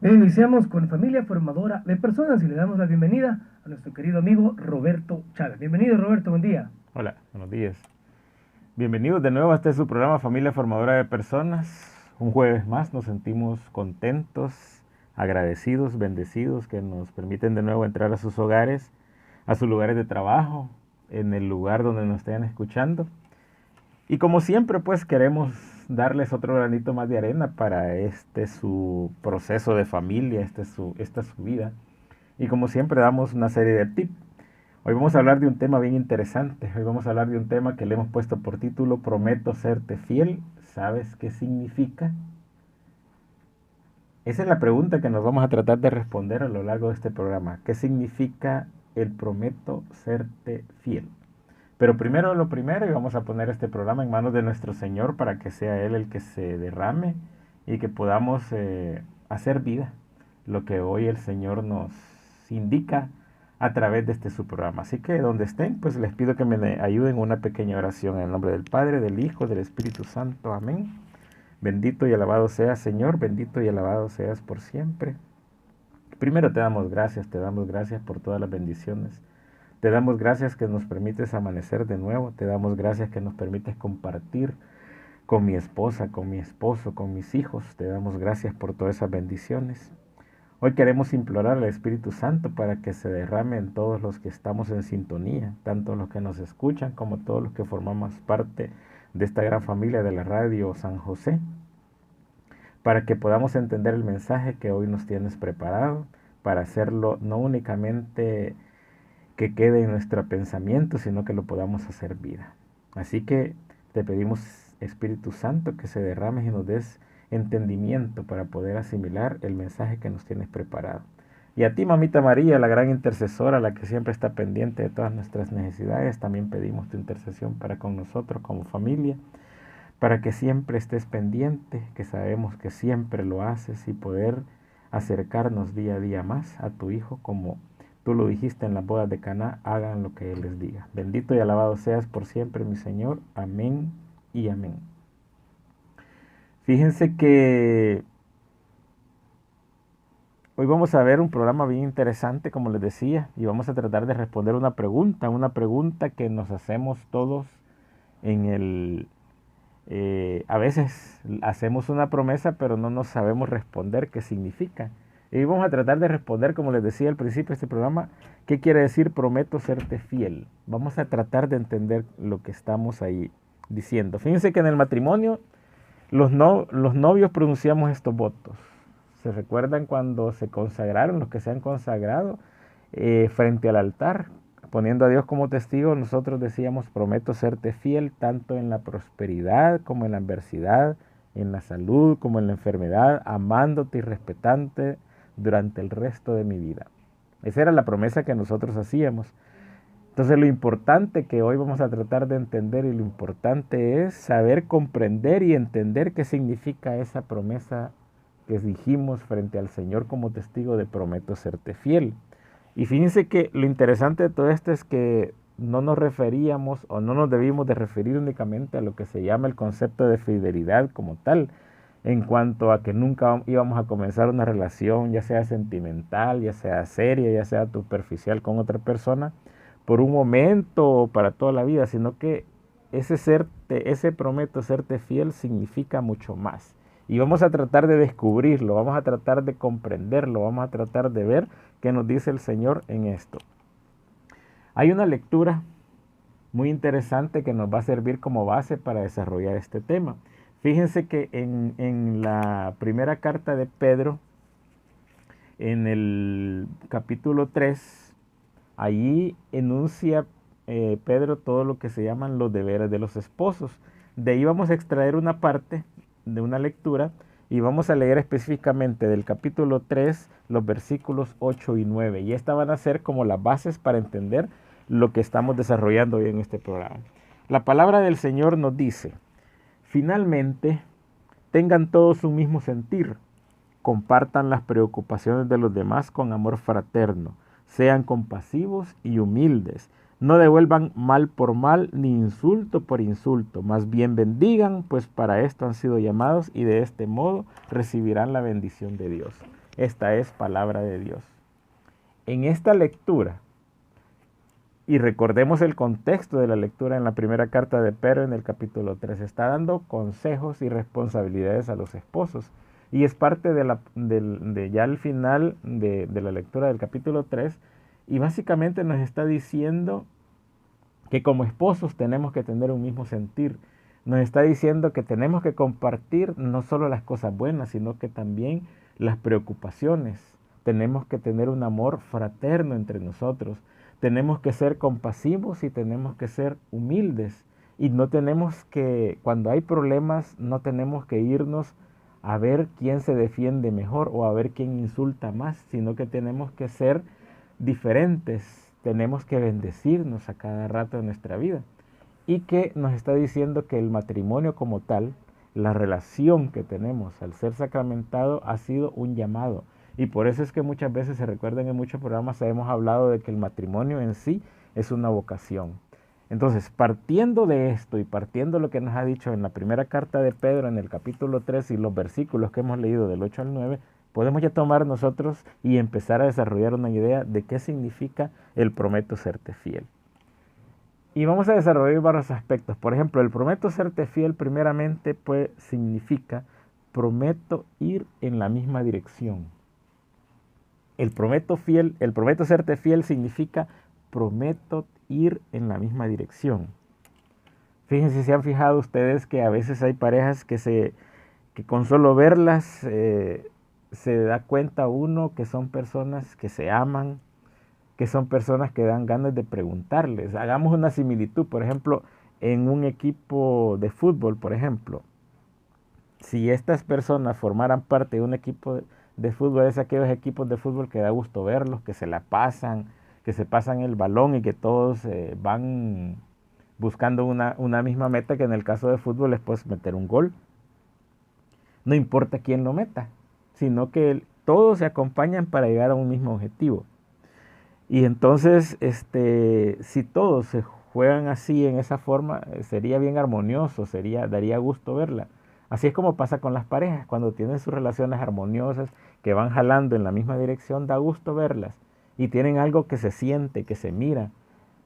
Iniciamos con Familia Formadora de Personas y le damos la bienvenida a nuestro querido amigo Roberto Chávez. Bienvenido, Roberto, buen día. Hola, buenos días. Bienvenidos de nuevo a este su programa Familia Formadora de Personas. Un jueves más nos sentimos contentos, agradecidos, bendecidos que nos permiten de nuevo entrar a sus hogares, a sus lugares de trabajo, en el lugar donde nos estén escuchando. Y como siempre, pues queremos darles otro granito más de arena para su proceso de familia, esta es su vida. Y como siempre damos una serie de tips. Hoy vamos a hablar de un tema bien interesante. Hoy vamos a hablar de un tema que le hemos puesto por título Prometo serte fiel. ¿Sabes qué significa? Esa es la pregunta que nos vamos a tratar de responder a lo largo de este programa. ¿Qué significa el prometo serte fiel? Pero primero lo primero, y vamos a poner este programa en manos de nuestro Señor para que sea Él el que se derrame y que podamos hacer vida lo que hoy el Señor nos indica a través de su programa. Así que donde estén, pues les pido que me ayuden en una pequeña oración en el nombre del Padre, del Hijo, del Espíritu Santo. Amén. Bendito y alabado seas, Señor, bendito y alabado seas por siempre. Primero te damos gracias por todas las bendiciones. Te damos gracias que nos permites amanecer de nuevo. Te damos gracias que nos permites compartir con mi esposa, con mi esposo, con mis hijos. Te damos gracias por todas esas bendiciones. Hoy queremos implorar al Espíritu Santo para que se derrame en todos los que estamos en sintonía, tanto los que nos escuchan como todos los que formamos parte de esta gran familia de la radio San José, para que podamos entender el mensaje que hoy nos tienes preparado, para hacerlo no únicamente que quede en nuestro pensamiento, sino que lo podamos hacer vida. Así que te pedimos, Espíritu Santo, que se derrames y nos des entendimiento para poder asimilar el mensaje que nos tienes preparado. Y a ti, Mamita María, la gran intercesora, la que siempre está pendiente de todas nuestras necesidades, también pedimos tu intercesión para con nosotros como familia, para que siempre estés pendiente, que sabemos que siempre lo haces, y poder acercarnos día a día más a tu Hijo, como tú lo dijiste en las bodas de Caná, hagan lo que Él les diga. Bendito y alabado seas por siempre, mi Señor. Amén y amén. Fíjense que hoy vamos a ver un programa bien interesante, como les decía, y vamos a tratar de responder una pregunta que nos hacemos todos en a veces hacemos una promesa, pero no nos sabemos responder qué significa. Y vamos a tratar de responder, como les decía al principio de este programa, qué quiere decir prometo serte fiel. Vamos a tratar de entender lo que estamos ahí diciendo. Fíjense que en el matrimonio los novios pronunciamos estos votos. ¿Se recuerdan cuando se consagraron, los que se han consagrado frente al altar? Poniendo a Dios como testigo, nosotros decíamos, prometo serte fiel tanto en la prosperidad como en la adversidad, en la salud como en la enfermedad, amándote y respetándote durante el resto de mi vida. Esa era la promesa que nosotros hacíamos. Entonces lo importante que hoy vamos a tratar de entender, y lo importante es saber comprender y entender qué significa esa promesa que dijimos frente al Señor como testigo de prometo serte fiel. Y fíjense que lo interesante de todo esto es que no nos referíamos o no nos debimos de referir únicamente a lo que se llama el concepto de fidelidad como tal, en cuanto a que nunca íbamos a comenzar una relación, ya sea sentimental, ya sea seria, ya sea superficial con otra persona, por un momento o para toda la vida, sino que ese prometo serte fiel significa mucho más. Y vamos a tratar de descubrirlo, vamos a tratar de comprenderlo, vamos a tratar de ver qué nos dice el Señor en esto. Hay una lectura muy interesante que nos va a servir como base para desarrollar este tema. Fíjense que en la primera carta de Pedro, en el capítulo 3, allí enuncia Pedro todo lo que se llaman los deberes de los esposos. De ahí vamos a extraer una parte de una lectura y vamos a leer específicamente del capítulo 3 los versículos 8 y 9. Y estas van a ser como las bases para entender lo que estamos desarrollando hoy en este programa. La palabra del Señor nos dice: finalmente, tengan todos un mismo sentir, compartan las preocupaciones de los demás con amor fraterno, sean compasivos y humildes, no devuelvan mal por mal ni insulto por insulto, más bien bendigan, pues para esto han sido llamados y de este modo recibirán la bendición de Dios. esta es palabra de Dios. En esta lectura, y recordemos el contexto de la lectura en la primera carta de Pedro en el capítulo 3, está dando consejos y responsabilidades a los esposos. Y es parte de ya al final de la lectura del capítulo 3, y básicamente nos está diciendo que como esposos tenemos que tener un mismo sentir. Nos está diciendo que tenemos que compartir no solo las cosas buenas, sino que también las preocupaciones. Tenemos que tener un amor fraterno entre nosotros. Tenemos que ser compasivos y tenemos que ser humildes. Y no tenemos que, cuando hay problemas, no tenemos que irnos a ver quién se defiende mejor o a ver quién insulta más, sino que tenemos que ser diferentes. Tenemos que bendecirnos a cada rato de nuestra vida. Y que nos está diciendo que el matrimonio como tal, la relación que tenemos al ser sacramentado, ha sido un llamado. Y por eso es que muchas veces, se recuerdan en muchos programas, hemos hablado de que el matrimonio en sí es una vocación. Entonces, partiendo de esto y partiendo de lo que nos ha dicho en la primera carta de Pedro, en el capítulo 3 y los versículos que hemos leído del 8 al 9, podemos ya tomar nosotros y empezar a desarrollar una idea de qué significa el prometo serte fiel. Y vamos a desarrollar varios aspectos. Por ejemplo, el prometo serte fiel primeramente pues significa prometo ir en la misma dirección. El prometo serte fiel significa prometo ir en la misma dirección. Fíjense, si han fijado ustedes que a veces hay parejas que con solo verlas se da cuenta uno que son personas que se aman, que son personas que dan ganas de preguntarles. Hagamos una similitud, por ejemplo, en un equipo de fútbol, por ejemplo. Si estas personas formaran parte de un equipo de fútbol, es aquellos equipos de fútbol que da gusto verlos, que se la pasan, que se pasan el balón y que todos van buscando una misma meta, que en el caso de fútbol es pues meter un gol. No importa quién lo meta, sino que todos se acompañan para llegar a un mismo objetivo. Y entonces, si todos se juegan así, en esa forma, sería bien armonioso, daría gusto verla. Así es como pasa con las parejas, cuando tienen sus relaciones armoniosas, que van jalando en la misma dirección, da gusto verlas. Y tienen algo que se siente, que se mira.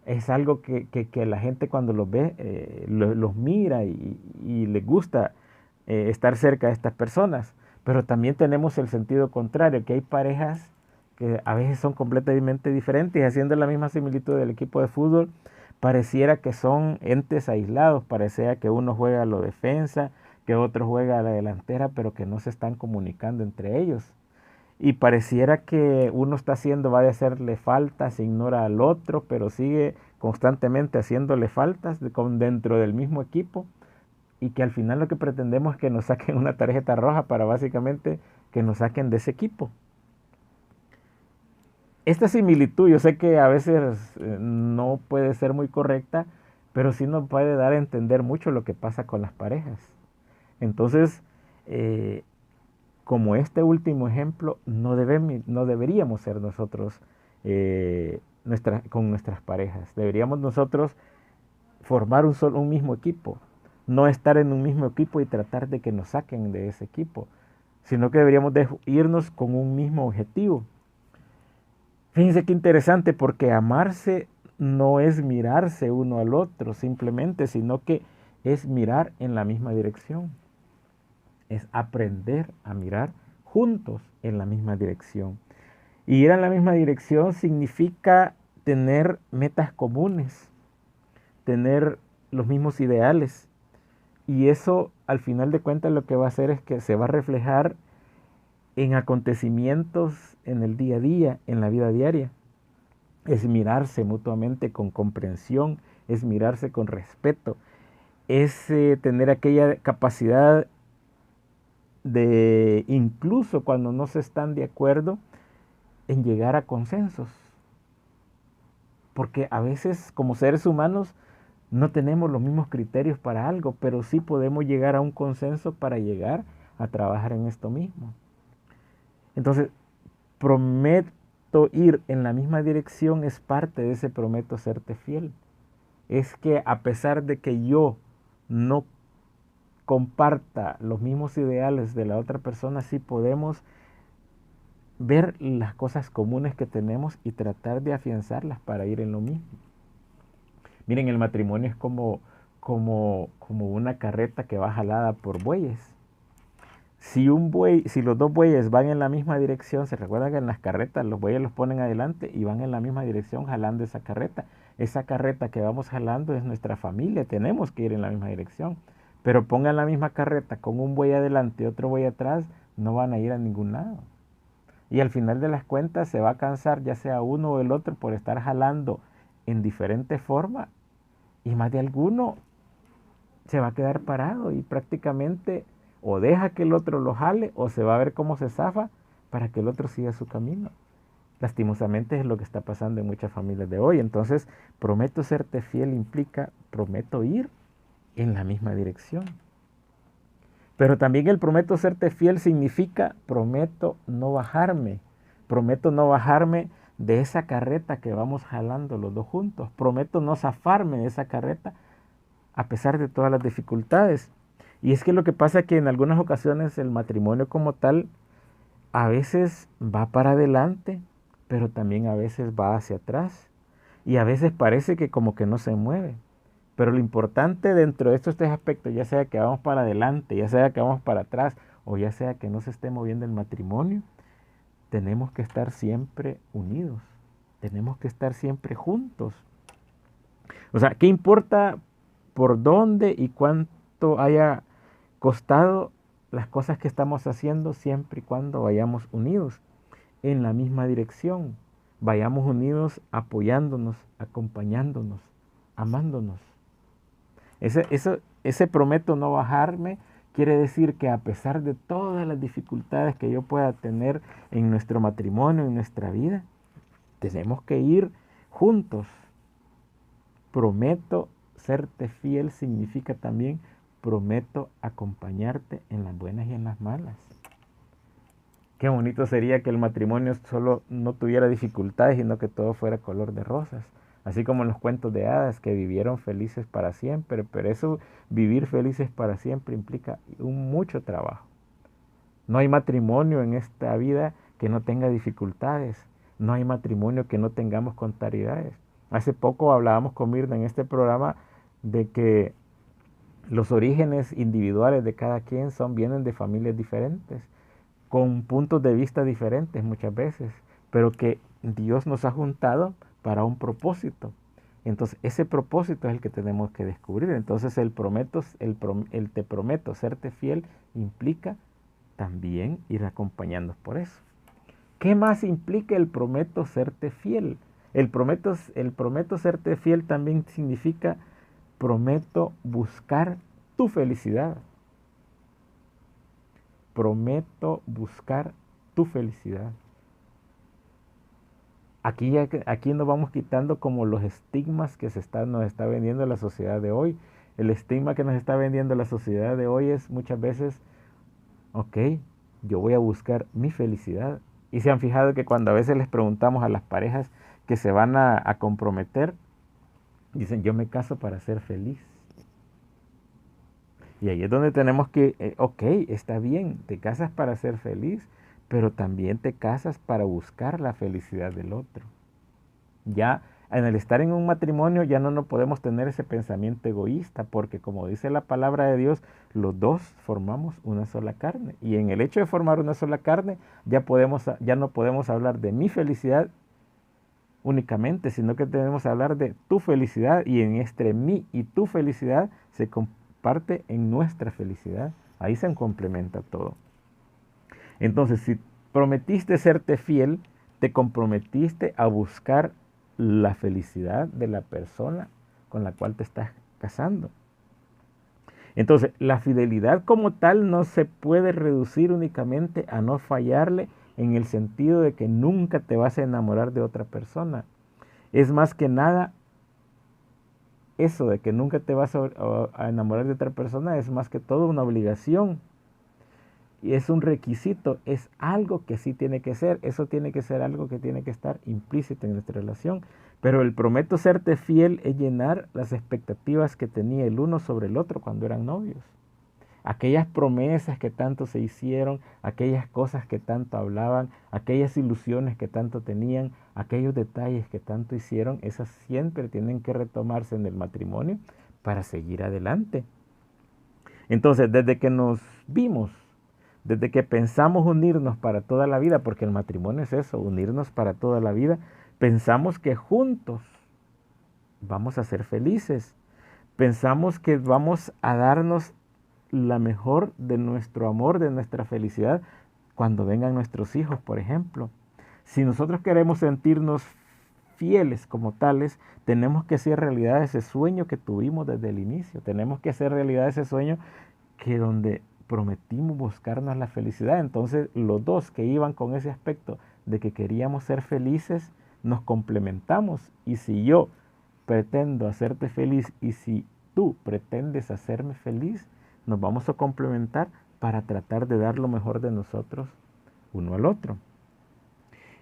Es algo que la gente cuando los ve, los mira y les gusta estar cerca de estas personas. Pero también tenemos el sentido contrario, que hay parejas que a veces son completamente diferentes, y haciendo la misma similitud del equipo de fútbol, pareciera que son entes aislados, pareciera que uno juega a la defensa, que otro juega a la delantera, pero que no se están comunicando entre ellos. Y pareciera que uno está va a hacerle faltas, se ignora al otro, pero sigue constantemente haciéndole faltas dentro del mismo equipo, y que al final lo que pretendemos es que nos saquen una tarjeta roja para básicamente que nos saquen de ese equipo. Esta similitud yo sé que a veces no puede ser muy correcta, pero sí nos puede dar a entender mucho lo que pasa con las parejas. Entonces, como este último ejemplo, no deberíamos ser nosotros con nuestras parejas. Deberíamos nosotros formar un mismo equipo, no estar en un mismo equipo y tratar de que nos saquen de ese equipo, sino que deberíamos de irnos con un mismo objetivo. Fíjense qué interesante, porque amarse no es mirarse uno al otro simplemente, sino que es mirar en la misma dirección. Es aprender a mirar juntos en la misma dirección. Y ir en la misma dirección significa tener metas comunes, tener los mismos ideales. Y eso, al final de cuentas, lo que va a hacer es que se va a reflejar en acontecimientos en el día a día, en la vida diaria. Es mirarse mutuamente con comprensión, es mirarse con respeto, es tener aquella capacidad de, incluso cuando no se están de acuerdo, en llegar a consensos. Porque a veces como seres humanos no tenemos los mismos criterios para algo, pero sí podemos llegar a un consenso para llegar a trabajar en esto mismo. Entonces, prometo ir en la misma dirección es parte de ese prometo serte fiel. Es que a pesar de que yo no comparta los mismos ideales de la otra persona, sí podemos ver las cosas comunes que tenemos y tratar de afianzarlas para ir en lo mismo. Miren, el matrimonio es como una carreta que va jalada por bueyes. Si los dos bueyes van en la misma dirección, se recuerda que en las carretas los bueyes los ponen adelante y van en la misma dirección jalando esa carreta. Esa carreta que vamos jalando es nuestra familia, tenemos que ir en la misma dirección. Pero pongan la misma carreta con un buey adelante y otro buey atrás, no van a ir a ningún lado. Y al final de las cuentas se va a cansar ya sea uno o el otro por estar jalando en diferente forma, y más de alguno se va a quedar parado y prácticamente o deja que el otro lo jale o se va a ver cómo se zafa para que el otro siga su camino. Lastimosamente es lo que está pasando en muchas familias de hoy. Entonces, prometo serte fiel implica prometo ir en la misma dirección. Pero también el prometo serte fiel significa prometo no bajarme. Prometo no bajarme de esa carreta que vamos jalando los dos juntos. Prometo no zafarme de esa carreta a pesar de todas las dificultades. Y es que lo que pasa es que en algunas ocasiones el matrimonio como tal a veces va para adelante, pero también a veces va hacia atrás. Y a veces parece que como que no se mueve. Pero lo importante dentro de estos tres aspectos, ya sea que vamos para adelante, ya sea que vamos para atrás, o ya sea que no se esté moviendo el matrimonio, tenemos que estar siempre unidos. Tenemos que estar siempre juntos. O sea, ¿qué importa por dónde y cuánto haya costado las cosas que estamos haciendo siempre y cuando vayamos unidos en la misma dirección? Vayamos unidos apoyándonos, acompañándonos, amándonos. Ese prometo no bajarme quiere decir que a pesar de todas las dificultades que yo pueda tener en nuestro matrimonio, en nuestra vida, tenemos que ir juntos. Prometo serte fiel significa también prometo acompañarte en las buenas y en las malas. Qué bonito sería que el matrimonio solo no tuviera dificultades, sino que todo fuera color de rosas. Así como en los cuentos de hadas que vivieron felices para siempre, pero eso, vivir felices para siempre implica mucho trabajo. No hay matrimonio en esta vida que no tenga dificultades. No hay matrimonio que no tengamos contrariedades. Hace poco hablábamos con Mirna en este programa de que los orígenes individuales de cada quien vienen de familias diferentes, con puntos de vista diferentes muchas veces, pero que Dios nos ha juntado para un propósito. Entonces, ese propósito es el que tenemos que descubrir. Entonces, el te prometo serte fiel implica también ir acompañando por eso. ¿Qué más implica el prometo serte fiel? El prometo serte fiel también significa prometo buscar tu felicidad. Prometo buscar tu felicidad. Aquí nos vamos quitando como los estigmas que nos está vendiendo la sociedad de hoy. El estigma que nos está vendiendo la sociedad de hoy es muchas veces, ok, yo voy a buscar mi felicidad. Y se han fijado que cuando a veces les preguntamos a las parejas que se van a comprometer, dicen, yo me caso para ser feliz. Y ahí es donde tenemos que, ok, está bien, te casas para ser feliz, pero también te casas para buscar la felicidad del otro. Ya en el estar en un matrimonio ya no podemos tener ese pensamiento egoísta, porque como dice la palabra de Dios, los dos formamos una sola carne. Y en el hecho de formar una sola carne, ya no podemos hablar de mi felicidad únicamente, sino que debemos hablar de tu felicidad, y entre mí y tu felicidad se comparte en nuestra felicidad. Ahí se complementa todo. Entonces, si prometiste serte fiel, te comprometiste a buscar la felicidad de la persona con la cual te estás casando. Entonces, la fidelidad como tal no se puede reducir únicamente a no fallarle en el sentido de que nunca te vas a enamorar de otra persona. Es más que nada, eso de que nunca te vas a enamorar de otra persona es más que todo una obligación. Y es un requisito, es algo que sí tiene que ser, eso tiene que ser algo que tiene que estar implícito en nuestra relación. Pero el prometo serte fiel es llenar las expectativas que tenía el uno sobre el otro cuando eran novios. aquellas promesas que tanto se hicieron, aquellas cosas que tanto hablaban, aquellas ilusiones que tanto tenían, aquellos detalles que tanto hicieron, esas siempre tienen que retomarse en el matrimonio para seguir adelante. Entonces, desde que nos vimos, desde que pensamos unirnos para toda la vida, porque el matrimonio es eso, unirnos para toda la vida, pensamos que juntos vamos a ser felices. Pensamos que vamos a darnos la mejor de nuestro amor, de nuestra felicidad, cuando vengan nuestros hijos, por ejemplo. Si nosotros queremos sentirnos fieles como tales, tenemos que hacer realidad ese sueño que tuvimos desde el inicio. Tenemos que hacer realidad ese sueño que donde prometimos buscarnos la felicidad. Entonces, los dos que iban con ese aspecto de que queríamos ser felices, nos complementamos. Y si yo pretendo hacerte feliz y si tú pretendes hacerme feliz, nos vamos a complementar para tratar de dar lo mejor de nosotros uno al otro.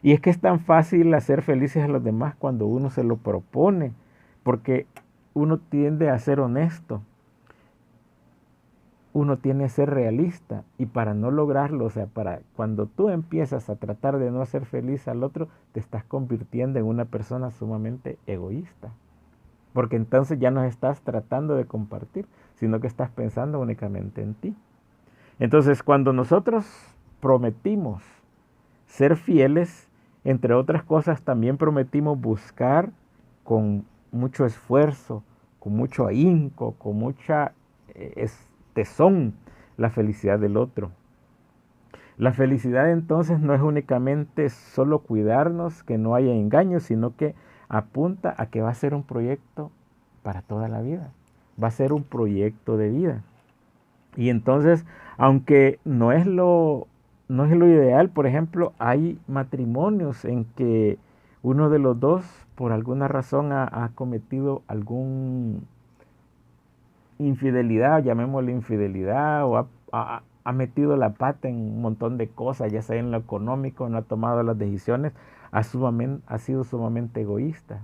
Y es que es tan fácil hacer felices a los demás cuando uno se lo propone, porque uno tiende a ser honesto, uno tiene que ser realista, y para no lograrlo, o sea, para cuando tú empiezas a tratar de no hacer feliz al otro, te estás convirtiendo en una persona sumamente egoísta. Porque entonces ya no estás tratando de compartir, sino que estás pensando únicamente en ti. Entonces, cuando nosotros prometimos ser fieles, entre otras cosas, también prometimos buscar con mucho esfuerzo, con mucho ahínco, con mucha tesón la felicidad del otro. La felicidad entonces no es únicamente solo cuidarnos, que no haya engaños, sino que apunta a que va a ser un proyecto para toda la vida. Va a ser un proyecto de vida. Y entonces, aunque no es lo ideal, por ejemplo, hay matrimonios en que uno de los dos, por alguna razón, ha cometido algún infidelidad, llamémosle infidelidad, o ha metido la pata en un montón de cosas, ya sea en lo económico, no ha tomado las decisiones, ha sido sumamente egoísta.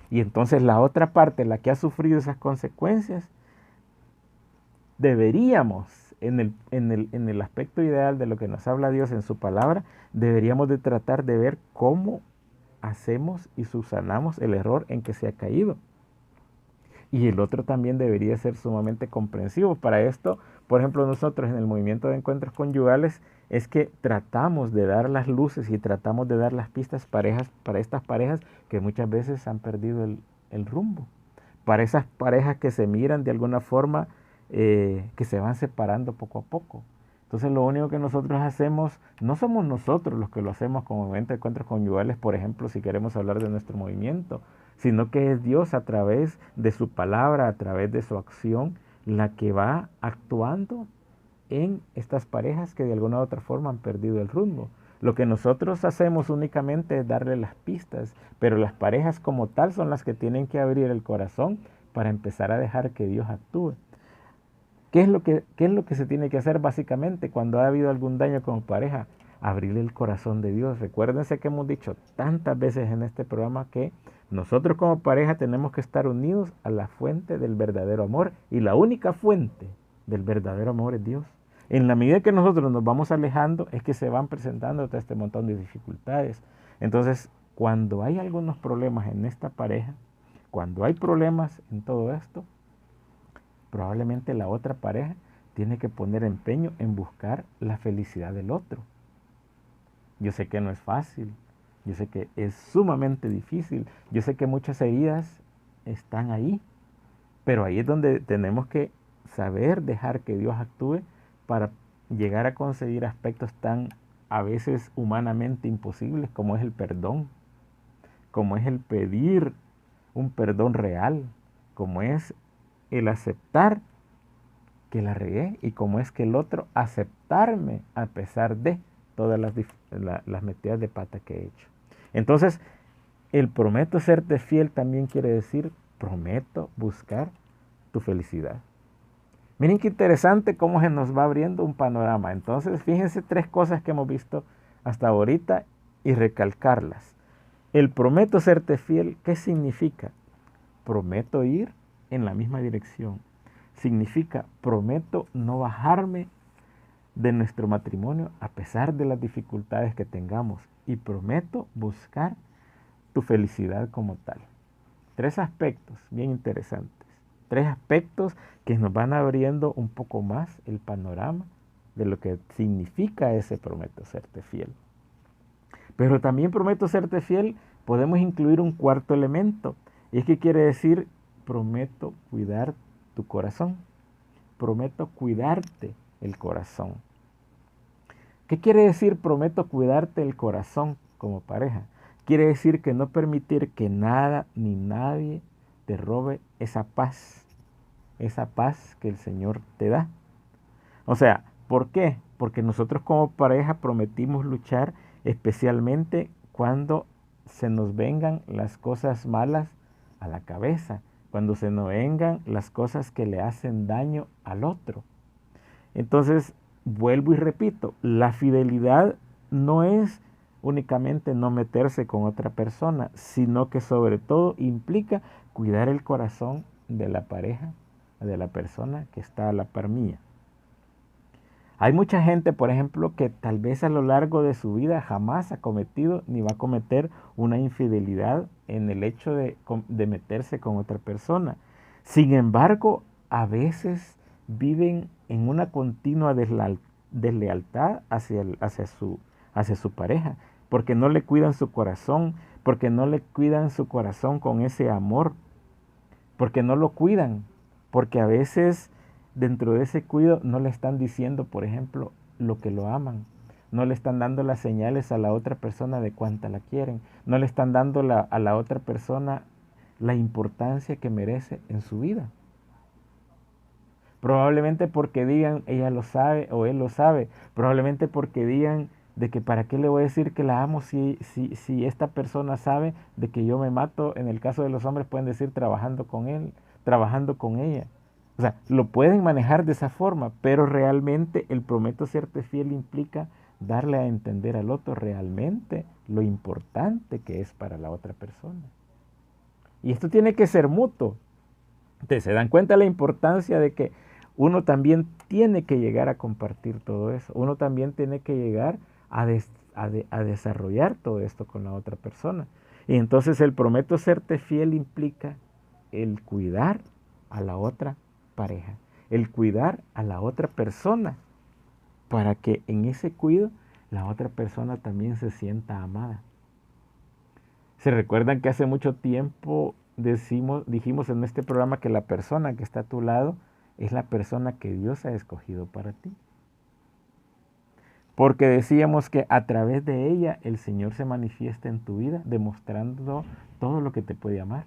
Y entonces la otra parte, la que ha sufrido esas consecuencias, deberíamos, en el aspecto ideal de lo que nos habla Dios en su palabra, deberíamos de tratar de ver cómo hacemos y subsanamos el error en que se ha caído. Y el otro también debería ser sumamente comprensivo. Para esto, por ejemplo, nosotros en el movimiento de encuentros conyugales es que tratamos de dar las luces y tratamos de dar las pistas para estas parejas que muchas veces han perdido el rumbo. Para esas parejas que se miran de alguna forma, que se van separando poco a poco. Entonces lo único que nosotros hacemos, no somos nosotros los que lo hacemos como movimiento de encuentros conyugales, por ejemplo, si queremos hablar de nuestro movimiento, sino que es Dios a través de su palabra, a través de su acción, la que va actuando en estas parejas que de alguna u otra forma han perdido el rumbo. Lo que nosotros hacemos únicamente es darle las pistas, pero las parejas como tal son las que tienen que abrir el corazón para empezar a dejar que Dios actúe. ¿Qué es lo que se tiene que hacer básicamente cuando ha habido algún daño como pareja? Abrirle el corazón de Dios. Recuérdense que hemos dicho tantas veces en este programa que nosotros como pareja tenemos que estar unidos a la fuente del verdadero amor, y la única fuente del verdadero amor es Dios. En la medida que nosotros nos vamos alejando es que se van presentando todo este montón de dificultades. Entonces, cuando hay algunos problemas en esta pareja, cuando hay problemas en todo esto, probablemente la otra pareja tiene que poner empeño en buscar la felicidad del otro. Yo sé que no es fácil, yo sé que es sumamente difícil, yo sé que muchas heridas están ahí, pero ahí es donde tenemos que saber dejar que Dios actúe para llegar a conseguir aspectos tan a veces humanamente imposibles como es el perdón, como es el pedir un perdón real, como es el aceptar que la regué y como es que el otro aceptarme a pesar de todas las metidas de pata que he hecho. Entonces, el prometo serte fiel también quiere decir prometo buscar tu felicidad. Miren qué interesante cómo se nos va abriendo un panorama. Entonces, fíjense 3 cosas que hemos visto hasta ahorita y recalcarlas. El prometo serte fiel, ¿qué significa? Prometo ir en la misma dirección. significa prometo no bajarme de nuestro matrimonio a pesar de las dificultades que tengamos y prometo buscar tu felicidad como tal. 3 aspectos bien interesantes, 3 aspectos que nos van abriendo un poco más el panorama de lo que significa ese prometo serte fiel. Pero también prometo serte fiel, podemos incluir un cuarto elemento, y es que quiere decir prometo cuidar tu corazón, prometo cuidarte el corazón. ¿Qué quiere decir prometo cuidarte el corazón como pareja? Quiere decir que no permitir que nada ni nadie te robe esa paz que el Señor te da. O sea, ¿por qué? Porque nosotros como pareja prometimos luchar especialmente cuando se nos vengan las cosas malas a la cabeza, cuando se nos vengan las cosas que le hacen daño al otro. Entonces, vuelvo y repito, la fidelidad no es únicamente no meterse con otra persona, sino que sobre todo implica cuidar el corazón de la pareja, de la persona que está a la par mía. Hay mucha gente, por ejemplo, que tal vez a lo largo de su vida jamás ha cometido ni va a cometer una infidelidad en el hecho de meterse con otra persona. Sin embargo, a veces viven en una continua deslealtad hacia su pareja, porque no le cuidan su corazón, porque no le cuidan su corazón con ese amor, porque no lo cuidan, porque a veces dentro de ese cuidado no le están diciendo, por ejemplo, lo que lo aman, no le están dando las señales a la otra persona de cuánta la quieren, no le están dando a la otra persona la importancia que merece en su vida. Probablemente porque digan, ella lo sabe o él lo sabe, probablemente porque digan de que para qué le voy a decir que la amo si esta persona sabe de que yo me mato, en el caso de los hombres pueden decir trabajando con él, trabajando con ella. O sea, lo pueden manejar de esa forma, pero realmente el prometo serte fiel implica darle a entender al otro realmente lo importante que es para la otra persona. Y esto tiene que ser mutuo. Ustedes se dan cuenta de la importancia de que uno también tiene que llegar a compartir todo eso. Uno también tiene que llegar a desarrollar todo esto con la otra persona. Y entonces el prometo serte fiel implica el cuidar a la otra pareja, el cuidar a la otra persona, para que en ese cuidado la otra persona también se sienta amada. ¿Se recuerdan que hace mucho tiempo dijimos en este programa que la persona que está a tu lado es la persona que Dios ha escogido para ti? Porque decíamos que a través de ella el Señor se manifiesta en tu vida, demostrando todo lo que te puede amar.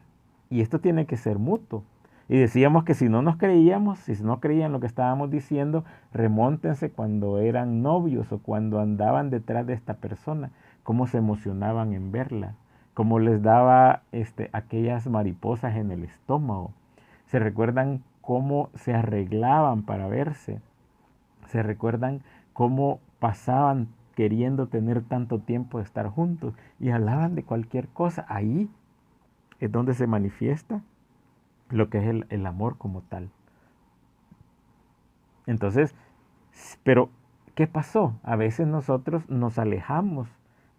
Y esto tiene que ser mutuo. Y decíamos que si no nos creíamos, si no creían lo que estábamos diciendo, remóntense cuando eran novios o cuando andaban detrás de esta persona, cómo se emocionaban en verla, cómo les daba aquellas mariposas en el estómago. Se recuerdan cómo se arreglaban para verse. Se recuerdan cómo pasaban queriendo tener tanto tiempo de estar juntos y hablaban de cualquier cosa. Ahí es donde se manifiesta lo que es el amor como tal. Entonces, pero ¿qué pasó? A veces nosotros nos alejamos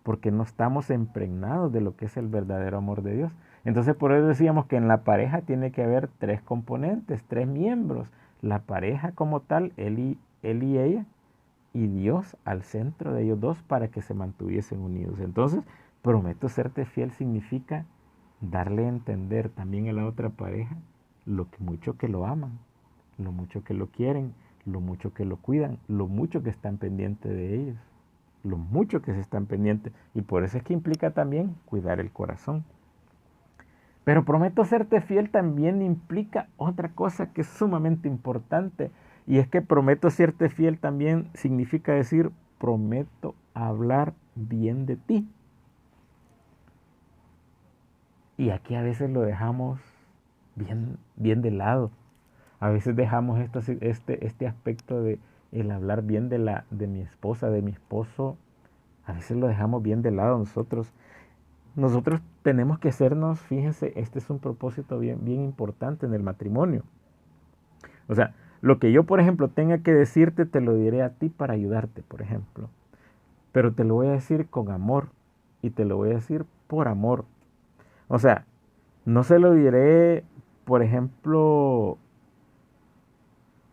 porque no estamos impregnados de lo que es el verdadero amor de Dios. Entonces por eso decíamos que en la pareja tiene que haber 3 componentes, 3 miembros. La pareja como tal, él y ella, y Dios al centro de ellos dos para que se mantuviesen unidos. Entonces, prometo serte fiel significa darle a entender también a la otra pareja lo mucho que lo aman, lo mucho que lo quieren, lo mucho que lo cuidan, lo mucho que están pendientes de ellos, lo mucho que se están pendientes. Y por eso es que implica también cuidar el corazón. Pero prometo serte fiel también implica otra cosa que es sumamente importante. Y es que prometo serte fiel también significa decir, prometo hablar bien de ti. Y aquí a veces lo dejamos bien de lado. A veces dejamos este aspecto de el hablar bien de mi esposa, de mi esposo. A veces lo dejamos bien de lado nosotros. Nosotros tenemos que hacernos, fíjense, este es un propósito bien importante en el matrimonio. O sea, lo que yo, por ejemplo, tenga que decirte, te lo diré a ti para ayudarte, por ejemplo. Pero te lo voy a decir con amor y te lo voy a decir por amor. O sea, no se lo diré, por ejemplo,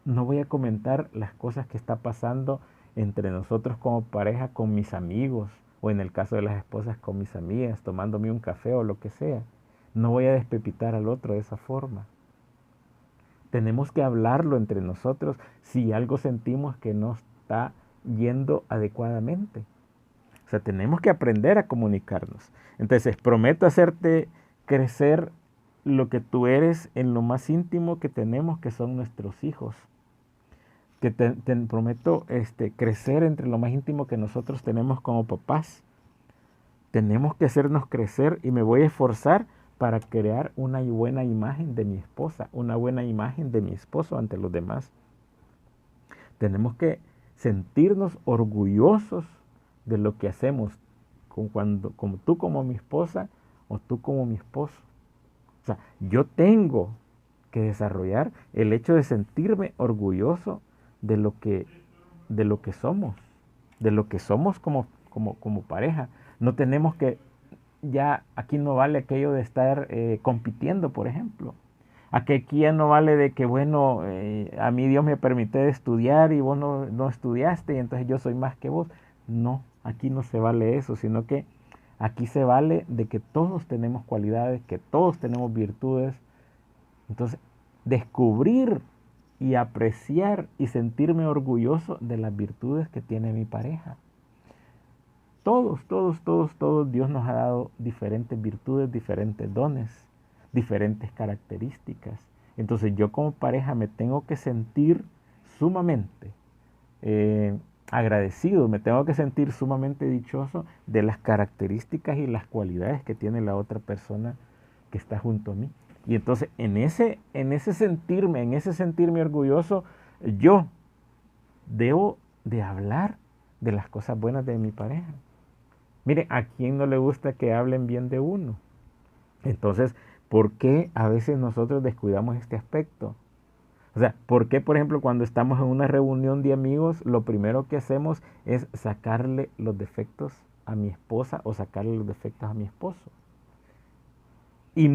no voy a comentar las cosas que está pasando entre nosotros como pareja con mis amigos, o en el caso de las esposas con mis amigas, tomándome un café o lo que sea. No voy a despepitar al otro de esa forma. Tenemos que hablarlo entre nosotros si algo sentimos que no está yendo adecuadamente. O sea, tenemos que aprender a comunicarnos. Entonces, prometo hacerte crecer lo que tú eres en lo más íntimo que tenemos, que son nuestros hijos. Que te prometo crecer entre lo más íntimo que nosotros tenemos como papás. Tenemos que hacernos crecer y me voy a esforzar para crear una buena imagen de mi esposa, una buena imagen de mi esposo ante los demás. Tenemos que sentirnos orgullosos de lo que hacemos, como tú como mi esposa o tú como mi esposo. O sea, yo tengo que desarrollar el hecho de sentirme orgulloso de de lo que somos, de lo que somos como pareja. No tenemos que, ya aquí no vale aquello de estar compitiendo, por ejemplo. Aquí ya no vale de que, bueno, a mí Dios me permite estudiar y vos no estudiaste y entonces yo soy más que vos. No, aquí no se vale eso, sino que aquí se vale de que todos tenemos cualidades, que todos tenemos virtudes. Entonces, descubrir y apreciar y sentirme orgulloso de las virtudes que tiene mi pareja. Todos, Dios nos ha dado diferentes virtudes, diferentes dones, diferentes características. Entonces yo como pareja me tengo que sentir sumamente agradecido, me tengo que sentir sumamente dichoso de las características y las cualidades que tiene la otra persona que está junto a mí. Y entonces en ese sentirme orgulloso, yo debo de hablar de las cosas buenas de mi pareja. Mire, ¿a quién no le gusta que hablen bien de uno? Entonces, ¿por qué a veces nosotros descuidamos este aspecto? O sea, ¿por qué, por ejemplo, cuando estamos en una reunión de amigos, lo primero que hacemos es sacarle los defectos a mi esposa o sacarle los defectos a mi esposo? Y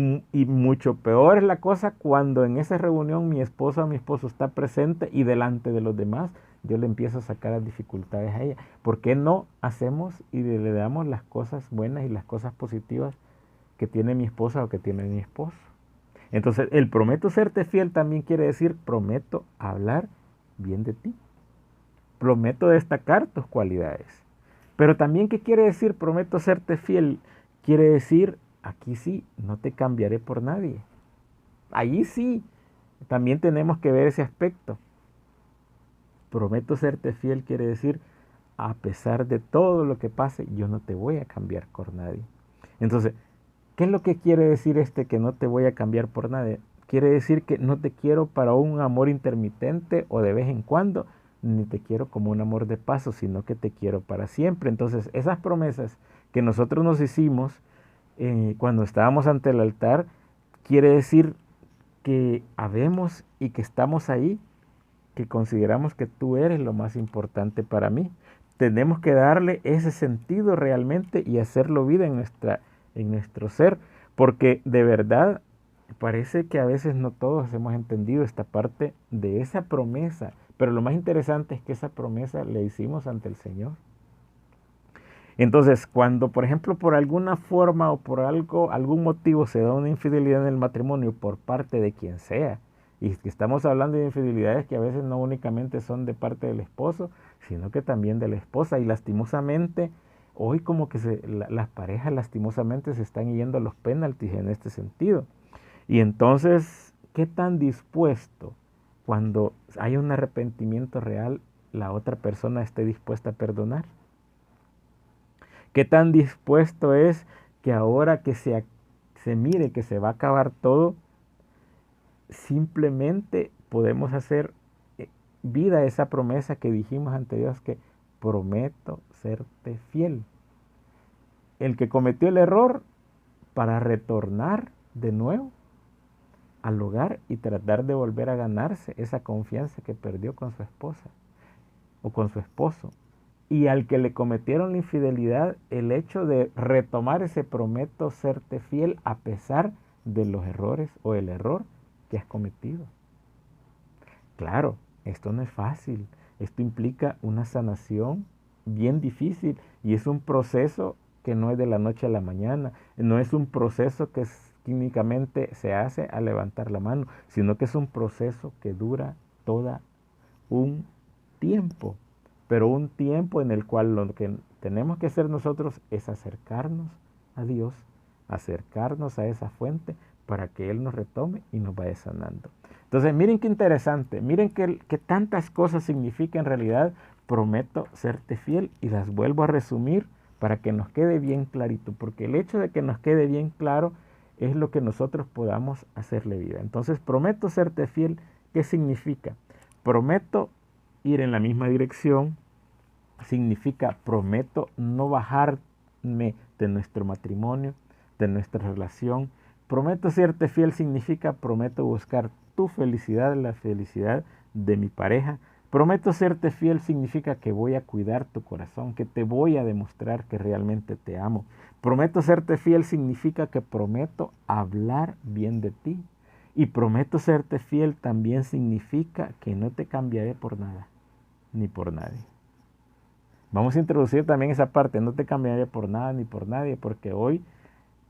mucho peor es la cosa cuando en esa reunión mi esposa o mi esposo está presente y delante de los demás yo le empiezo a sacar las dificultades a ella. ¿Por qué no hacemos y le damos las cosas buenas y las cosas positivas que tiene mi esposa o que tiene mi esposo? Entonces, el prometo serte fiel también quiere decir prometo hablar bien de ti. Prometo destacar tus cualidades. Pero también, ¿qué quiere decir prometo serte fiel? Quiere decir, aquí sí, no te cambiaré por nadie. Allí sí, también tenemos que ver ese aspecto. Prometo serte fiel quiere decir, a pesar de todo lo que pase, yo no te voy a cambiar por nadie. Entonces, ¿qué es lo que quiere decir que no te voy a cambiar por nadie? Quiere decir que no te quiero para un amor intermitente o de vez en cuando, ni te quiero como un amor de paso, sino que te quiero para siempre. Entonces, esas promesas que nosotros nos hicimos cuando estábamos ante el altar, quiere decir que habemos y que estamos ahí, que consideramos que tú eres lo más importante para mí. Tenemos que darle ese sentido realmente y hacerlo vida en nuestro ser, porque de verdad parece que a veces no todos hemos entendido esta parte de esa promesa, pero lo más interesante es que esa promesa le hicimos ante el Señor. Entonces, cuando, por ejemplo, por alguna forma o por algún motivo se da una infidelidad en el matrimonio por parte de quien sea, y que estamos hablando de infidelidades que a veces no únicamente son de parte del esposo, sino que también de la esposa, y lastimosamente, hoy como que las parejas lastimosamente se están yendo a los penaltis en este sentido. Y entonces, ¿qué tan dispuesto cuando hay un arrepentimiento real, la otra persona esté dispuesta a perdonar? ¿Qué tan dispuesto es que ahora que se mire que se va a acabar todo, simplemente podemos hacer vida a esa promesa que dijimos ante Dios, que prometo serte fiel? El que cometió el error, para retornar de nuevo, al hogar y tratar de volver a ganarse esa confianza que perdió con su esposa o con su esposo. Y al que le cometieron la infidelidad, el hecho de retomar ese prometo serte fiel a pesar de los errores o el error que has cometido. Claro, esto no es fácil. Esto implica una sanación bien difícil y es un proceso que no es de la noche a la mañana. No es un proceso que químicamente se hace al levantar la mano, sino que es un proceso que dura toda un tiempo. Pero un tiempo en el cual lo que tenemos que hacer nosotros es acercarnos a Dios, acercarnos a esa fuente para que Él nos retome y nos vaya sanando. Entonces, miren qué interesante, miren qué tantas cosas significa en realidad prometo serte fiel y las vuelvo a resumir para que nos quede bien clarito, porque el hecho de que nos quede bien claro es lo que nosotros podamos hacerle vida. Entonces, prometo serte fiel, ¿qué significa? Prometo ir en la misma dirección, significa prometo no bajarme de nuestro matrimonio, de nuestra relación. Prometo serte fiel significa prometo buscar tu felicidad, la felicidad de mi pareja. Prometo serte fiel significa que voy a cuidar tu corazón, que te voy a demostrar que realmente te amo. Prometo serte fiel significa que prometo hablar bien de ti. Y prometo serte fiel también significa que no te cambiaré por nada, ni por nadie. Vamos a introducir también esa parte, no te cambiaré por nada ni por nadie, porque hoy,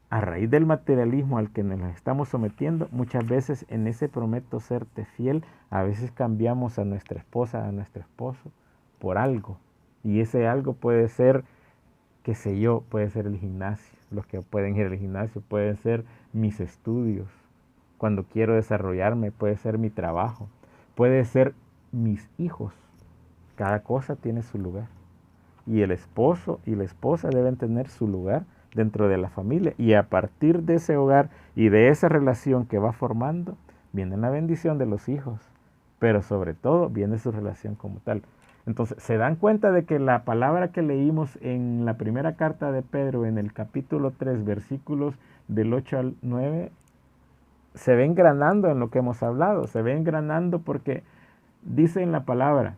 a raíz del materialismo al que nos estamos sometiendo, muchas veces en ese prometo serte fiel, a veces cambiamos a nuestra esposa, a nuestro esposo, por algo. Y ese algo puede ser, qué sé yo, puede ser el gimnasio. Los que pueden ir al gimnasio pueden ser mis estudios. Cuando quiero desarrollarme, puede ser mi trabajo, puede ser mis hijos. Cada cosa tiene su lugar. Y el esposo y la esposa deben tener su lugar dentro de la familia. Y a partir de ese hogar y de esa relación que va formando, viene la bendición de los hijos. Pero sobre todo viene su relación como tal. Entonces, ¿se dan cuenta de que la palabra que leímos en la primera carta de Pedro, en el capítulo 3, versículos del 8 al 9, se ve engranando en lo que hemos hablado? Se ve engranando porque dice en la palabra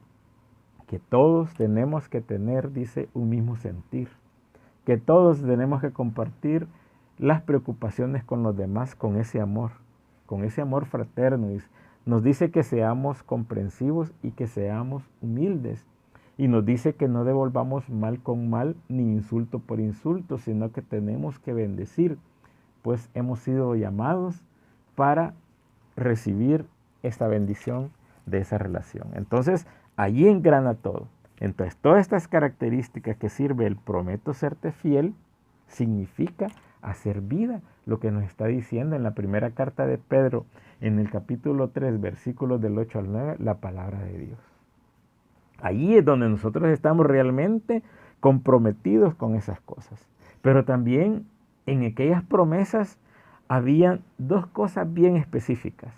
que todos tenemos que tener, dice, un mismo sentir, que todos tenemos que compartir las preocupaciones con los demás con ese amor fraterno. Y nos dice que seamos comprensivos y que seamos humildes. Y nos dice que no devolvamos mal con mal ni insulto por insulto, sino que tenemos que bendecir, pues hemos sido llamados para recibir esta bendición de esa relación. Entonces, allí engrana todo. Entonces, todas estas características que sirve el prometo serte fiel, significa hacer vida lo que nos está diciendo en la primera carta de Pedro, en el capítulo 3, versículos del 8 al 9, la palabra de Dios. Allí es donde nosotros estamos realmente comprometidos con esas cosas. Pero también en aquellas promesas había dos cosas bien específicas.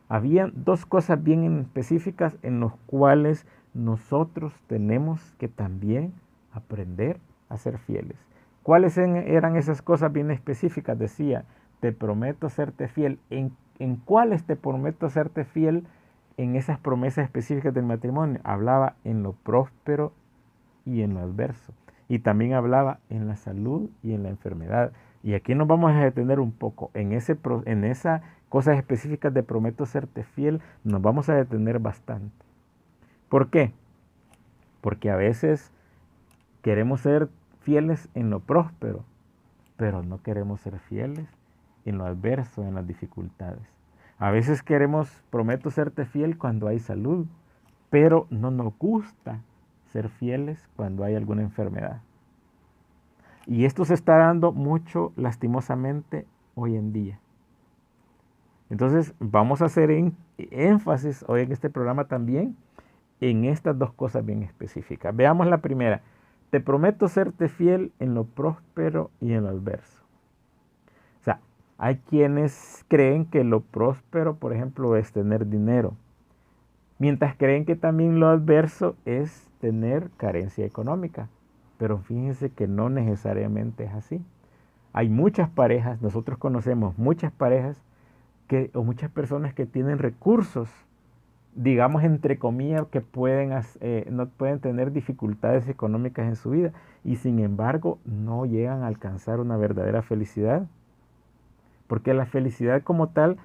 Habían dos cosas bien específicas en las cuales nosotros tenemos que también aprender a ser fieles. ¿Cuáles eran esas cosas bien específicas? Decía, te prometo serte fiel. ¿En cuáles te prometo serte fiel? En esas promesas específicas del matrimonio. Hablaba en lo próspero y en lo adverso. Y también hablaba en la salud y en la enfermedad. Y aquí nos vamos a detener un poco. En esas cosas específicas de prometo serte fiel, nos vamos a detener bastante. ¿Por qué? Porque a veces queremos ser fieles en lo próspero, pero no queremos ser fieles en lo adverso, en las dificultades. A veces prometo serte fiel cuando hay salud, pero no nos gusta ser fieles cuando hay alguna enfermedad. Y esto se está dando mucho, lastimosamente, hoy en día. Entonces, vamos a hacer énfasis hoy en este programa también en estas dos cosas bien específicas. Veamos la primera. Te prometo serte fiel en lo próspero y en lo adverso. O sea, hay quienes creen que lo próspero, por ejemplo, es tener dinero, mientras creen que también lo adverso es tener carencia económica. Pero fíjense que no necesariamente es así. Hay muchas parejas, nosotros conocemos muchas parejas o muchas personas que tienen recursos, digamos entre comillas, que no pueden tener dificultades económicas en su vida y sin embargo no llegan a alcanzar una verdadera felicidad. Porque la felicidad como tal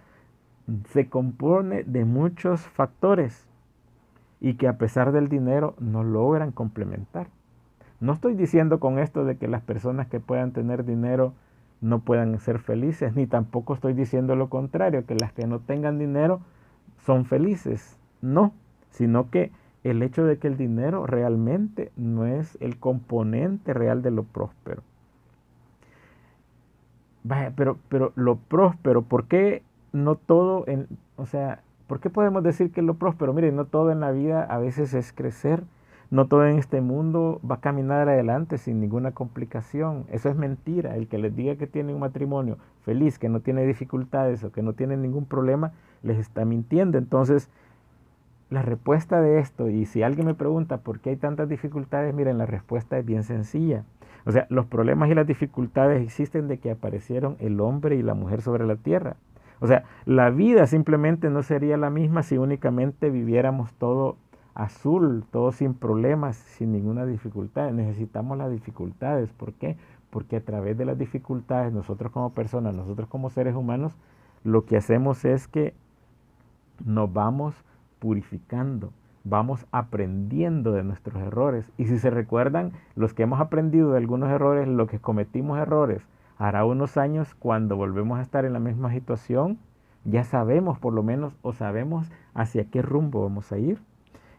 se compone de muchos factores y que a pesar del dinero no logran complementar. No estoy diciendo con esto de que las personas que puedan tener dinero no puedan ser felices, ni tampoco estoy diciendo lo contrario, que las que no tengan dinero son felices. No, sino que el hecho de que el dinero realmente no es el componente real de lo próspero. Vaya, pero lo próspero, ¿por qué no todo o sea, ¿por qué podemos decir que lo próspero? Mire, no todo en la vida a veces es crecer, no todo en este mundo va a caminar adelante sin ninguna complicación. Eso es mentira. El que les diga que tiene un matrimonio feliz, que no tiene dificultades o que no tiene ningún problema, les está mintiendo. Entonces, la respuesta de esto, y si alguien me pregunta por qué hay tantas dificultades, miren, la respuesta es bien sencilla. O sea, los problemas y las dificultades existen de que aparecieron el hombre y la mujer sobre la tierra. O sea, la vida simplemente no sería la misma si únicamente viviéramos todo azul, todo sin problemas, sin ninguna dificultad. Necesitamos las dificultades. ¿Por qué? Porque a través de las dificultades, nosotros como personas, nosotros como seres humanos, lo que hacemos es que nos vamos purificando, vamos aprendiendo de nuestros errores. Y si se recuerdan, los que hemos aprendido de algunos errores, los que cometimos errores hará unos años, cuando volvemos a estar en la misma situación, ya sabemos por lo menos o sabemos hacia qué rumbo vamos a ir.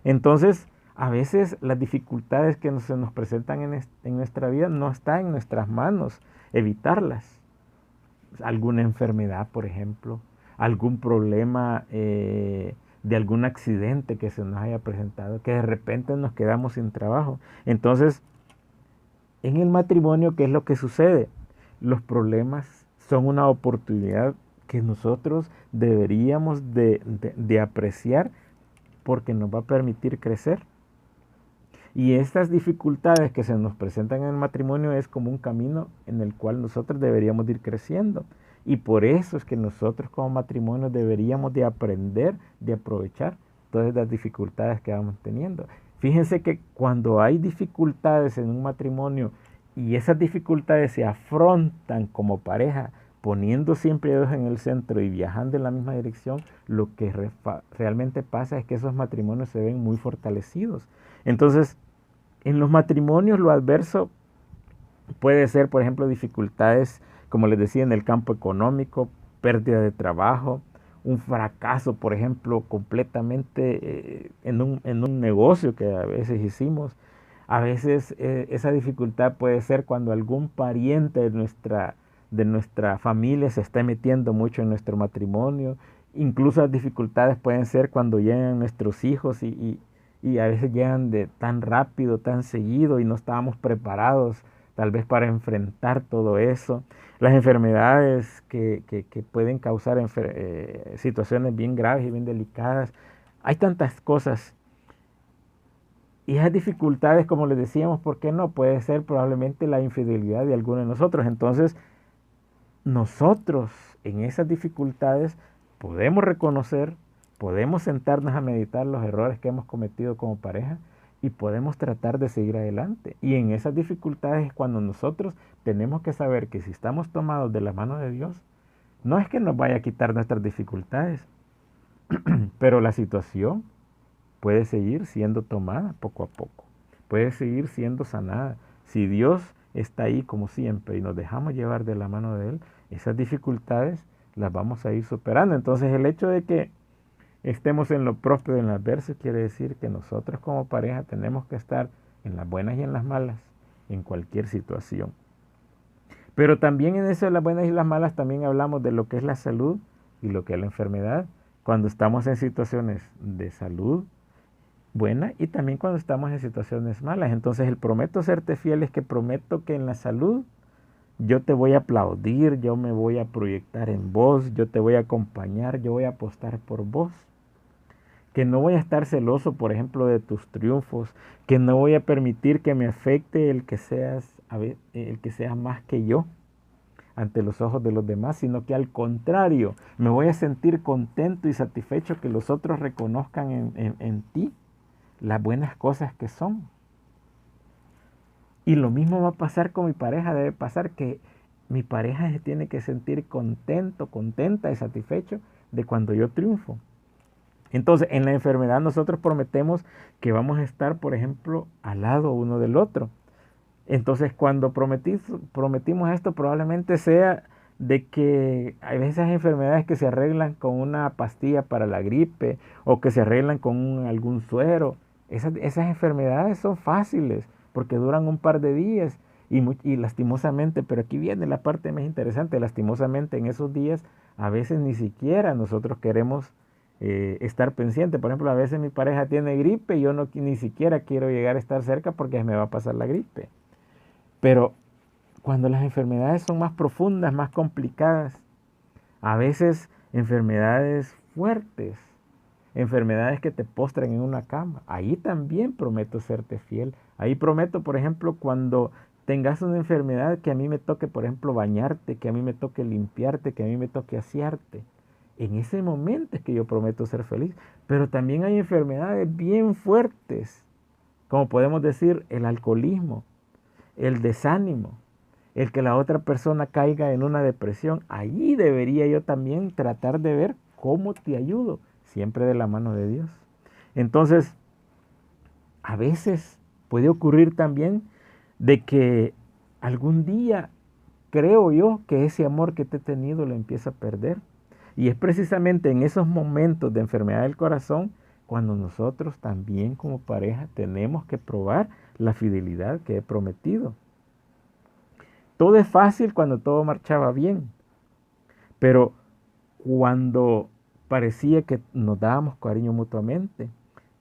Entonces, a veces las dificultades que se nos presentan en nuestra vida no está en nuestras manos evitarlas. Alguna enfermedad, por ejemplo, algún problema de algún accidente que se nos haya presentado, que de repente nos quedamos sin trabajo. Entonces, en el matrimonio, ¿qué es lo que sucede? Los problemas son una oportunidad que nosotros deberíamos de apreciar porque nos va a permitir crecer. Y estas dificultades que se nos presentan en el matrimonio es como un camino en el cual nosotros deberíamos de ir creciendo. Y por eso es que nosotros como matrimonio deberíamos de aprender, de aprovechar todas las dificultades que vamos teniendo. Fíjense que cuando hay dificultades en un matrimonio y esas dificultades se afrontan como pareja, poniendo siempre a Dios en el centro y viajando en la misma dirección, lo que realmente pasa es que esos matrimonios se ven muy fortalecidos. Entonces, en los matrimonios lo adverso puede ser, por ejemplo, dificultades, como les decía, en el campo económico, pérdida de trabajo, un fracaso, por ejemplo, completamente en un negocio que a veces hicimos. A veces esa dificultad puede ser cuando algún pariente de nuestra familia se está metiendo mucho en nuestro matrimonio. Incluso las dificultades pueden ser cuando llegan nuestros hijos y a veces llegan de tan rápido, tan seguido y no estábamos preparados tal vez para enfrentar todo eso. Las enfermedades que pueden causar situaciones bien graves y bien delicadas. Hay tantas cosas. Y esas dificultades, como les decíamos, ¿por qué no? Puede ser probablemente la infidelidad de alguno de nosotros. Entonces, nosotros en esas dificultades podemos reconocer, podemos sentarnos a meditar los errores que hemos cometido como pareja y podemos tratar de seguir adelante. Y en esas dificultades es cuando nosotros tenemos que saber que si estamos tomados de la mano de Dios, no es que nos vaya a quitar nuestras dificultades, pero la situación puede seguir siendo tomada poco a poco, puede seguir siendo sanada. Si Dios está ahí como siempre y nos dejamos llevar de la mano de Él, esas dificultades las vamos a ir superando. Entonces el hecho de que estemos en lo próspero y en las adverso quiere decir que nosotros como pareja tenemos que estar en las buenas y en las malas, en cualquier situación. Pero también en eso de las buenas y las malas también hablamos de lo que es la salud y lo que es la enfermedad. Cuando estamos en situaciones de salud buena y también cuando estamos en situaciones malas. Entonces el prometo serte fiel es que prometo que en la salud yo te voy a aplaudir, yo me voy a proyectar en vos, yo te voy a acompañar, yo voy a apostar por vos. Que no voy a estar celoso, por ejemplo, de tus triunfos, que no voy a permitir que me afecte el que seas más que yo. ante los ojos de los demás, sino que al contrario, me voy a sentir contento y satisfecho que los otros reconozcan en ti las buenas cosas que son. Y lo mismo va a pasar con mi pareja, debe pasar que mi pareja se tiene que sentir contento, contenta y satisfecho de cuando yo triunfo. Entonces, en la enfermedad nosotros prometemos que vamos a estar, por ejemplo, al lado uno del otro. Entonces, cuando prometimos esto, probablemente sea de que hay veces enfermedades que se arreglan con una pastilla para la gripe o que se arreglan con algún suero. Esas enfermedades son fáciles porque duran un par de días y lastimosamente, pero aquí viene la parte más interesante, lastimosamente en esos días a veces ni siquiera nosotros queremos estar pendiente. Por ejemplo, a veces mi pareja tiene gripe y yo ni siquiera quiero llegar a estar cerca porque me va a pasar la gripe. Pero cuando las enfermedades son más profundas, más complicadas, a veces enfermedades fuertes, enfermedades que te postran en una cama, ahí también prometo serte fiel. Ahí prometo, por ejemplo, cuando tengas una enfermedad que a mí me toque, por ejemplo, bañarte, que a mí me toque limpiarte, que a mí me toque asearte. En ese momento es que yo prometo ser feliz. Pero también hay enfermedades bien fuertes, como podemos decir el alcoholismo, el desánimo, el que la otra persona caiga en una depresión. Allí debería yo también tratar de ver cómo te ayudo, siempre de la mano de Dios. Entonces, a veces puede ocurrir también de que algún día creo yo que ese amor que te he tenido lo empieza a perder. Y es precisamente en esos momentos de enfermedad del corazón cuando nosotros también como pareja tenemos que probar la fidelidad que he prometido. Todo es fácil cuando todo marchaba bien, pero cuando parecía que nos dábamos cariño mutuamente,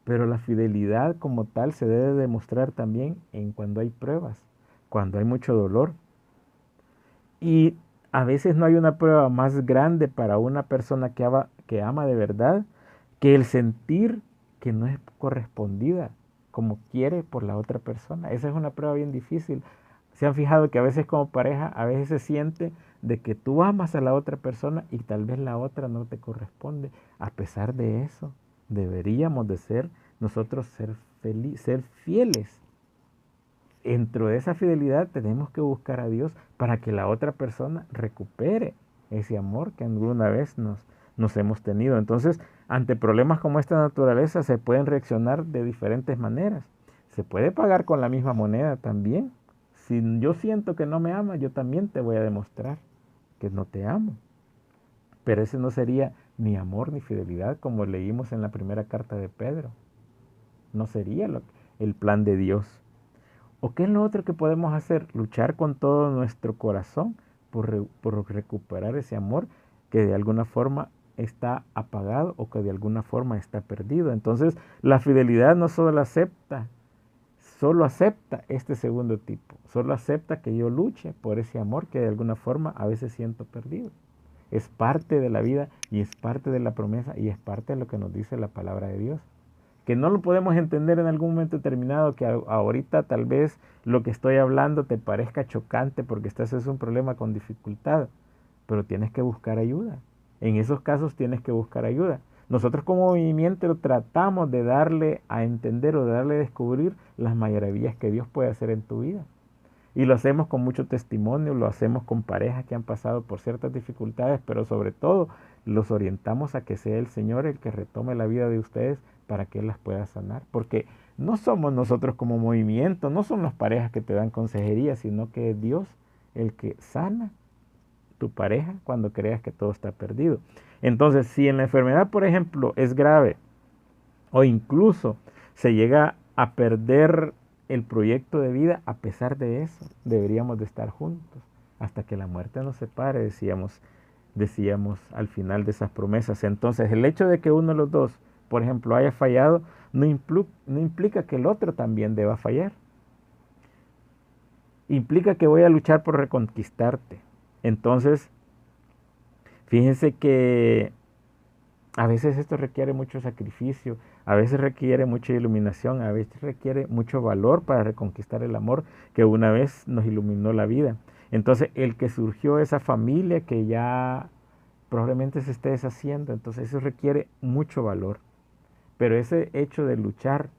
pero la fidelidad como tal se debe demostrar también en cuando hay pruebas, cuando hay mucho dolor. Y a veces no hay una prueba más grande para una persona que ama de verdad que el sentir que no es correspondida como quiere por la otra persona. Esa es una prueba bien difícil. Se han fijado que a veces como pareja, a veces se siente de que tú amas a la otra persona y tal vez la otra no te corresponde. A pesar de eso, deberíamos de ser nosotros ser fieles. Dentro de esa fidelidad tenemos que buscar a Dios para que la otra persona recupere ese amor que alguna vez nos hemos tenido. Entonces, ante problemas como esta naturaleza se pueden reaccionar de diferentes maneras. Se puede pagar con la misma moneda también. Si yo siento que no me amas, yo también te voy a demostrar que no te amo. Pero ese no sería ni amor ni fidelidad como leímos en la primera carta de Pedro. No sería el plan de Dios. ¿O qué es lo otro que podemos hacer? Luchar con todo nuestro corazón por recuperar ese amor que de alguna forma está apagado o que de alguna forma está perdido. Entonces, la fidelidad no solo acepta este segundo tipo, solo acepta que yo luche por ese amor que de alguna forma a veces siento perdido. Es parte de la vida y es parte de la promesa y es parte de lo que nos dice la palabra de Dios. Que no lo podemos entender en algún momento determinado, que ahorita tal vez lo que estoy hablando te parezca chocante porque estás en un problema con dificultad, pero tienes que buscar ayuda. En esos casos tienes que buscar ayuda. Nosotros como movimiento tratamos de darle a entender o de darle a descubrir las maravillas que Dios puede hacer en tu vida. Y lo hacemos con mucho testimonio, lo hacemos con parejas que han pasado por ciertas dificultades, pero sobre todo los orientamos a que sea el Señor el que retome la vida de ustedes para que Él las pueda sanar. Porque no somos nosotros como movimiento, no son las parejas que te dan consejería, sino que es Dios el que sana tu pareja cuando creas que todo está perdido. Entonces, si en la enfermedad, por ejemplo, es grave o incluso se llega a perder el proyecto de vida, a pesar de eso, deberíamos de estar juntos hasta que la muerte nos separe, decíamos al final de esas promesas. Entonces, el hecho de que uno de los dos, por ejemplo, haya fallado, no implica que el otro también deba fallar. Implica que voy a luchar por reconquistarte. Entonces, fíjense que a veces esto requiere mucho sacrificio, a veces requiere mucha iluminación, a veces requiere mucho valor para reconquistar el amor que una vez nos iluminó la vida. Entonces, el que surgió esa familia que ya probablemente se esté deshaciendo, entonces eso requiere mucho valor. Pero ese hecho de luchar,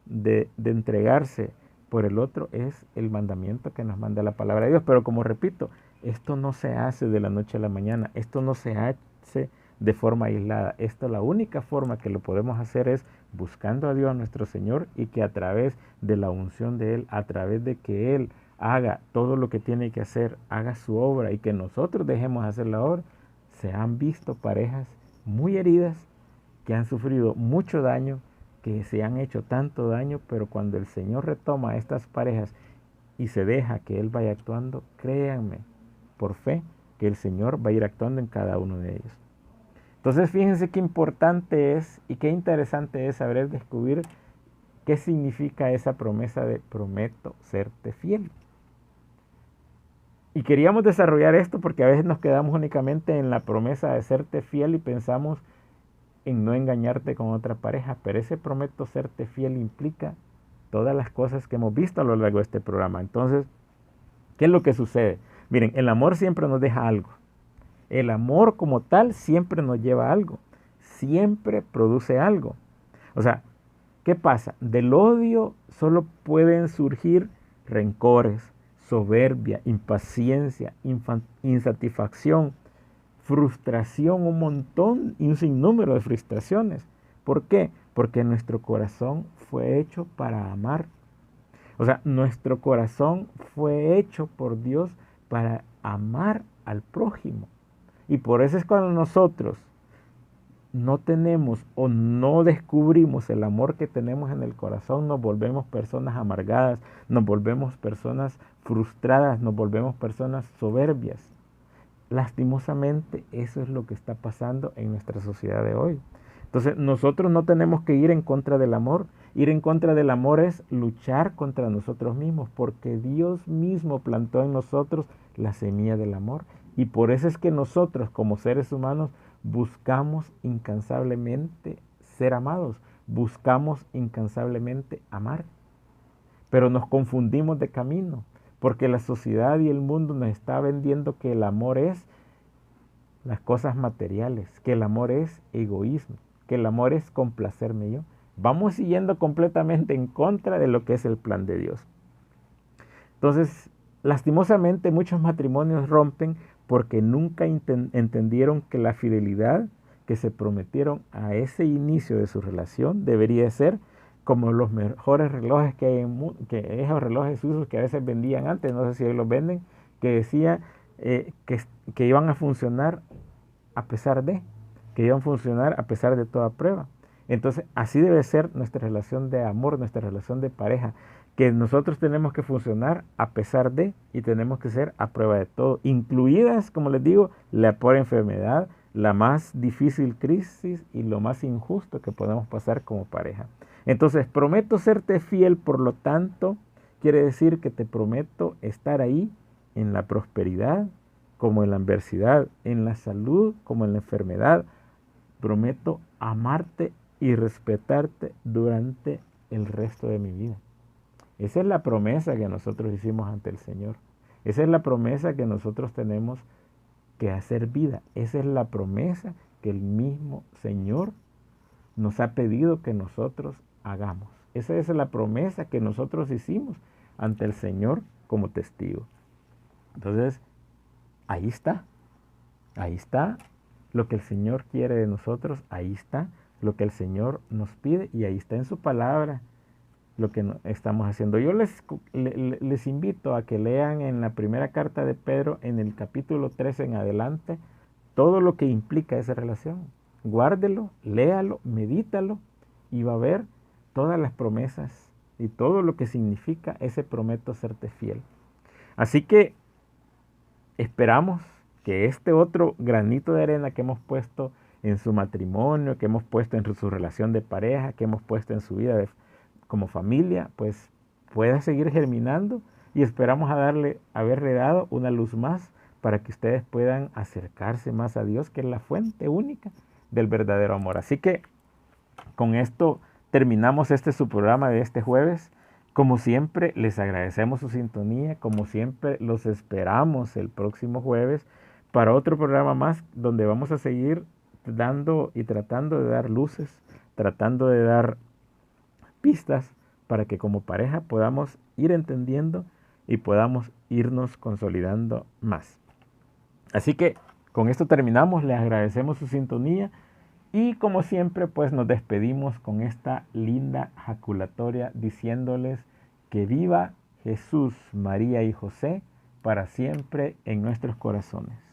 de entregarse por el otro, es el mandamiento que nos manda la palabra de Dios. Pero como repito, esto no se hace de la noche a la mañana, esto no se hace de forma aislada. Esto, la única forma que lo podemos hacer es buscando a Dios nuestro Señor, y que a través de la unción de Él, a través de que Él haga todo lo que tiene que hacer, haga su obra, y que nosotros dejemos hacer la obra, se han visto parejas muy heridas, que han sufrido mucho daño, que se han hecho tanto daño, pero cuando el Señor retoma a estas parejas y se deja que Él vaya actuando, créanme, por fe, que el Señor va a ir actuando en cada uno de ellos. Entonces, fíjense qué importante es y qué interesante es saber descubrir qué significa esa promesa de prometo serte fiel. Y queríamos desarrollar esto porque a veces nos quedamos únicamente en la promesa de serte fiel y pensamos en no engañarte con otra pareja, pero ese prometo serte fiel implica todas las cosas que hemos visto a lo largo de este programa. Entonces, ¿qué es lo que sucede? Miren, el amor siempre nos deja algo. El amor como tal siempre nos lleva a algo. Siempre produce algo. O sea, ¿qué pasa? Del odio solo pueden surgir rencores, soberbia, impaciencia, insatisfacción, frustración, un montón y un sinnúmero de frustraciones. ¿Por qué? Porque nuestro corazón fue hecho para amar. O sea, nuestro corazón fue hecho por Dios para amar al prójimo. Y por eso es cuando nosotros no tenemos o no descubrimos el amor que tenemos en el corazón, nos volvemos personas amargadas, nos volvemos personas frustradas, nos volvemos personas soberbias. Lastimosamente, eso es lo que está pasando en nuestra sociedad de hoy. Entonces, nosotros no tenemos que ir en contra del amor. Ir en contra del amor es luchar contra nosotros mismos, porque Dios mismo plantó en nosotros la semilla del amor. Y por eso es que nosotros, como seres humanos, buscamos incansablemente ser amados, buscamos incansablemente amar. Pero nos confundimos de camino, porque la sociedad y el mundo nos está vendiendo que el amor es las cosas materiales, que el amor es egoísmo, que el amor es complacerme yo. Vamos siguiendo completamente en contra de lo que es el plan de Dios. Entonces, lastimosamente muchos matrimonios rompen porque nunca entendieron que la fidelidad que se prometieron a ese inicio de su relación debería ser como los mejores relojes que hay que esos relojes suizos que a veces vendían antes, no sé si hoy los venden, que decía que iban a funcionar a pesar de, que iban a funcionar a pesar de toda prueba. Entonces, así debe ser nuestra relación de amor, nuestra relación de pareja, que nosotros tenemos que funcionar a pesar de, y tenemos que ser a prueba de todo, incluidas, como les digo, la peor enfermedad, la más difícil crisis y lo más injusto que podemos pasar como pareja. Entonces, prometo serte fiel, por lo tanto, quiere decir que te prometo estar ahí en la prosperidad como en la adversidad, en la salud como en la enfermedad. Prometo amarte y respetarte durante el resto de mi vida. Esa es la promesa que nosotros hicimos ante el Señor. Esa es la promesa que nosotros tenemos que hacer vida. Esa es la promesa que el mismo Señor nos ha pedido que nosotros hagamos. Esa es la promesa que nosotros hicimos ante el Señor como testigo. Entonces, ahí está lo que el Señor quiere de nosotros, ahí está lo que el Señor nos pide, y ahí está en su palabra lo que estamos haciendo. Yo les invito a que lean en la primera carta de Pedro, en el capítulo 13 en adelante, todo lo que implica esa relación. Guárdelo, léalo, medítalo, y va a ver todas las promesas y todo lo que significa ese prometo serte fiel. Así que esperamos que este otro granito de arena que hemos puesto en su matrimonio, que hemos puesto en su relación de pareja, que hemos puesto en su vida como familia, pues pueda seguir germinando, y esperamos haberle dado una luz más para que ustedes puedan acercarse más a Dios, que es la fuente única del verdadero amor. Así que con esto terminamos su programa de este jueves Como siempre, les agradecemos su sintonía. Como siempre, los esperamos el próximo jueves para otro programa más donde vamos a seguir dando y tratando de dar luces, tratando de dar pistas para que como pareja podamos ir entendiendo y podamos irnos consolidando más. Así que con esto terminamos, les agradecemos su sintonía y como siempre pues nos despedimos con esta linda jaculatoria diciéndoles que viva Jesús, María y José para siempre en nuestros corazones.